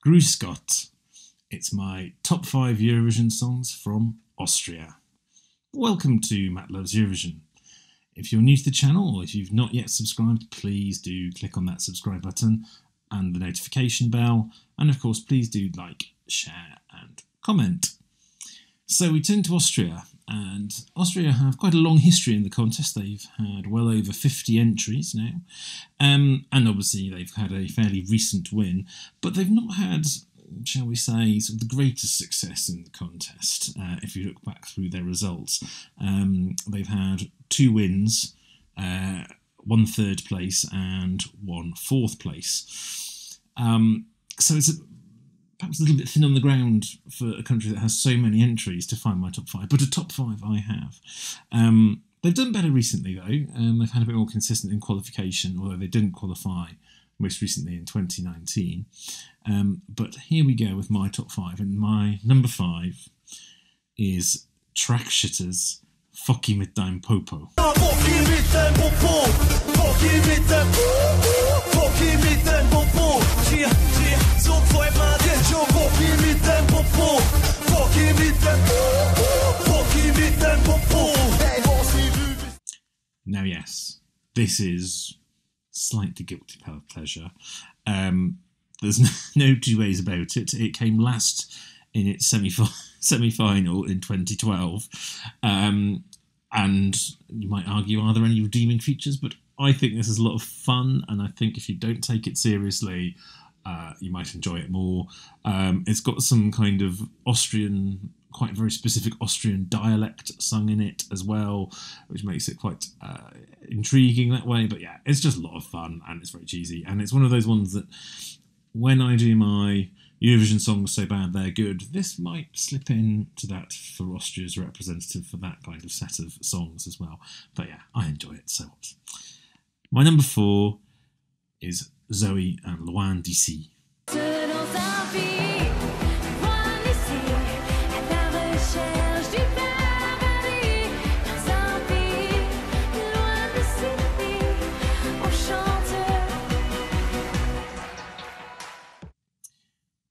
Grüß Gott. It's my top 5 Eurovision songs from Austria. Welcome to Matt Loves Eurovision. If you're new to the channel or if you've not yet subscribed, please do click on that subscribe button and the notification bell. And of course, please do like, share and comment. So we turn to Austria, and Austria have quite a long history in the contest. They've had well over 50 entries now, and obviously they've had a fairly recent win, but they've not had, shall we say, sort of the greatest success in the contest. If you look back through their results, they've had 2 wins, 1 third place and 1 fourth place. So it's perhaps a little bit thin on the ground for a country that has so many entries to find my top 5, but a top 5 I have. They've done better recently though. They've had a bit more consistent in qualification, although they didn't qualify most recently in 2019. But here we go with my top 5, and my number 5 is Trackshitters Foki mit deinem Popo. Foki mit deinem Popo, Foki mit deinem Foki mit deinem Popo. So freut man sich schon. Foki mit deinem Popo, Foki mit deinem Foki mit deinem Popo. Now yes, this is slightly guilty pleasure. There's no two ways about it. It came last in its semi-final in 2012. And you might argue, are there any redeeming features? But I think this is a lot of fun, and I think if you don't take it seriously, you might enjoy it more. It's got some kind of Austrian, quite very specific Austrian dialect sung in it as well, which makes it quite intriguing that way. But yeah, it's just a lot of fun, and it's very cheesy. And it's one of those ones that when I do my Eurovision songs so bad they're good, this might slip into that for Austria's representative for that kind of set of songs as well. But yeah, I enjoy it so much. My number 4 is Zoe and Loin d'ici.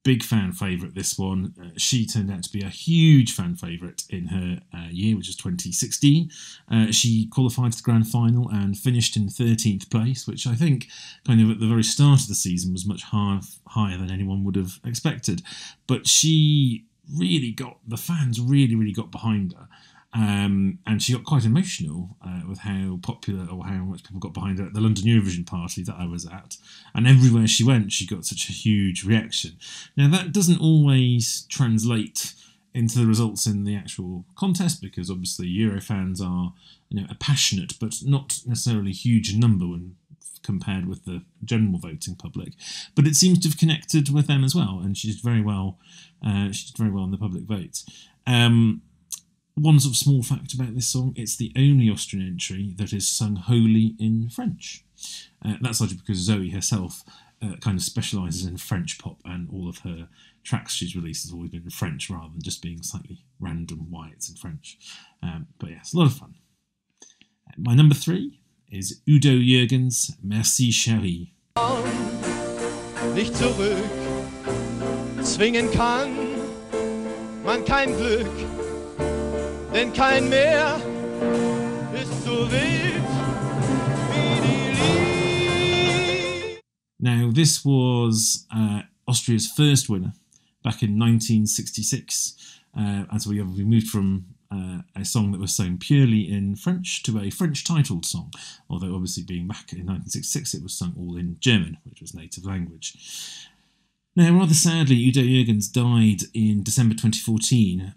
Big fan favourite, this one. She turned out to be a huge fan favourite in her year, which is 2016. She qualified to the grand final and finished in 13th place, which I think kind of at the very start of the season was much higher than anyone would have expected. But she really got, the fans really got behind her. And she got quite emotional with how popular or how much people got behind her at the London Eurovision party that I was at. And everywhere she went, she got such a huge reaction. Now, that doesn't always translate into the results in the actual contest, because obviously Euro fans are, a passionate but not necessarily huge number when compared with the general voting public. But it seems to have connected with them as well, and she did very well. She did very well in the public vote. One sort of small fact about this song, it's the only Austrian entry that is sung wholly in French. That's largely because Zoe herself kind of specialises in French pop, and all of her tracks she's released has always been in French rather than just being slightly random why it's in French. But yeah, it's a lot of fun. My number 3 is Udo Jürgens' Merci Chérie. Nicht zurück, zwingen kann man kein Glück. Denn kein Meer ist so wild wie die Liebe. Now, this was Austria's first winner back in 1966. And so we moved from a song that was sung purely in French to a French-titled song. Although, obviously, being back in 1966, it was sung all in German, which was native language. Now, rather sadly, Udo Jürgens died in December 2014,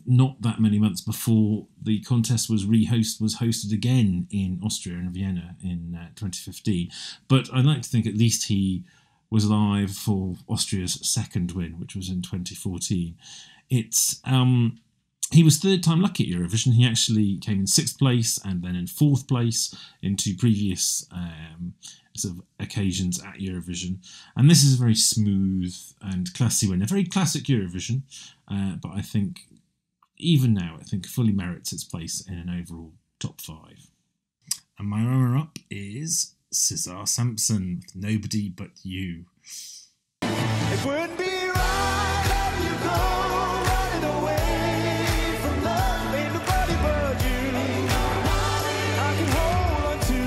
not that many months before the contest was hosted again in Austria and Vienna in 2015. But I'd like to think at least he was alive for Austria's second win, which was in 2014. He was third time lucky at Eurovision. He actually came in 6th place and then in 4th place in 2 previous sort of occasions at Eurovision. And this is a very smooth and classy win. A very classic Eurovision, but I think even now, I think fully merits its place in an overall top 5. And my runner-up is Cesar Sampson with Nobody But You. Wouldn't be right letting you go, running away from love. Ain't nobody but you I can hold on to.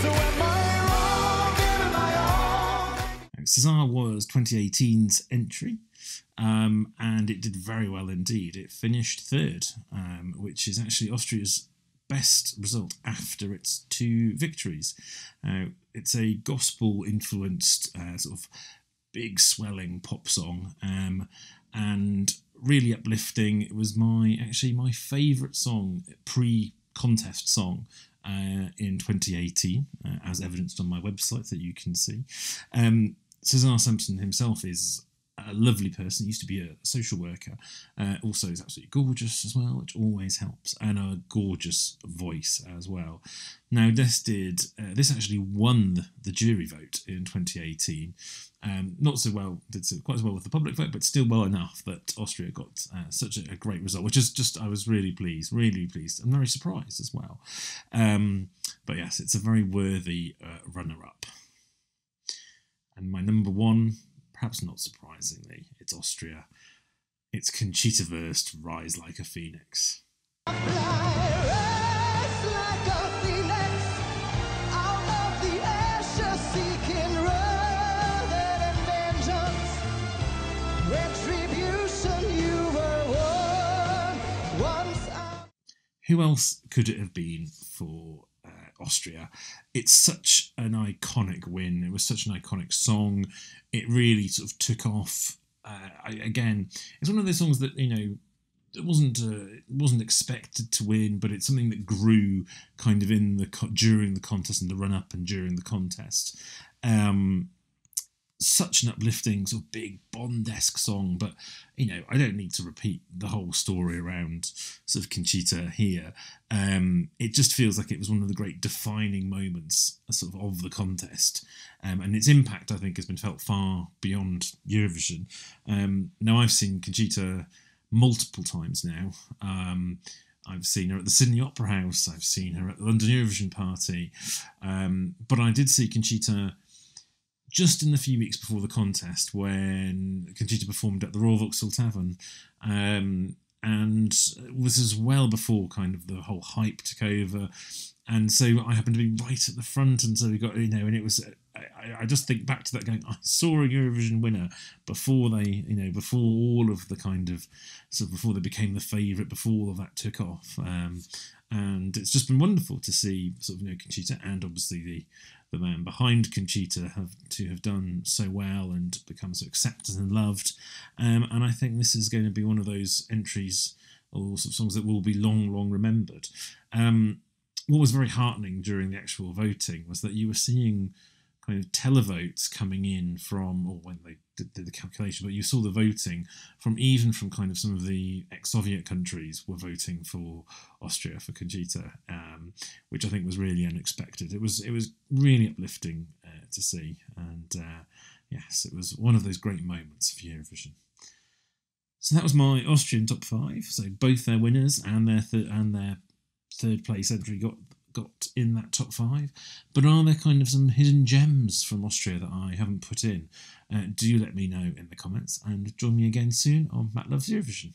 So am I wrong, am I wrong? César was 2018's entry, and it did very well indeed. It finished third, which is actually Austria's best result after its 2 victories. It's a gospel-influenced sort of big swelling pop song, and really uplifting. It was my favourite song, pre-contest song, in 2018, as evidenced on my website that you can see. César Sampson himself is a lovely person. He used to be a social worker. Also is absolutely gorgeous as well, which always helps, and a gorgeous voice as well. Now this actually won the jury vote in 2018. Not so well, quite as well with the public vote, but still well enough that Austria got such a great result, which is just, I was really pleased. I'm very surprised as well. But yes, it's a very worthy runner-up. And my number 1, perhaps not surprisingly, it's Austria. It's Conchita Wurst, Rise Like a Phoenix. Who else could it have been for Austria? It's such an iconic win. It was such an iconic song. It really sort of took off. Again, it's one of those songs that, it wasn't expected to win, but it's something that grew kind of during the contest and the run up and during the contest. Such an uplifting, sort of big Bond-esque song, but I don't need to repeat the whole story around sort of Conchita here. It just feels like it was one of the great defining moments of the contest, and its impact, I think, has been felt far beyond Eurovision. Now I've seen Conchita multiple times now. I've seen her at the Sydney Opera House. I've seen her at the London Eurovision Party, but I did see Conchita just in the few weeks before the contest, when Conchita performed at the Royal Vauxhall Tavern, and was as well before kind of the whole hype took over, and so I happened to be right at the front, and so we got, and it was, I just think back to that going, I saw a Eurovision winner before they, before all of the kind of, before they became the favourite, before all of that took off, and it's just been wonderful to see Conchita, and obviously the man behind Conchita have done so well and become so accepted and loved, and I think this is going to be one of those entries or sort of songs that will be long remembered. What was very heartening during the actual voting was that you were seeing kind of televotes coming in from, or when they did the calculation, but you saw the voting from kind of some of the ex-Soviet countries were voting for Austria, for Conchita, which I think was really unexpected. It was really uplifting to see, and yes, it was one of those great moments of Eurovision. So that was my Austrian top 5. So both their winners and their third place entry got in that top 5, but are there kind of some hidden gems from Austria that I haven't put in? Do let me know in the comments, and join me again soon on Matt Loves Eurovision.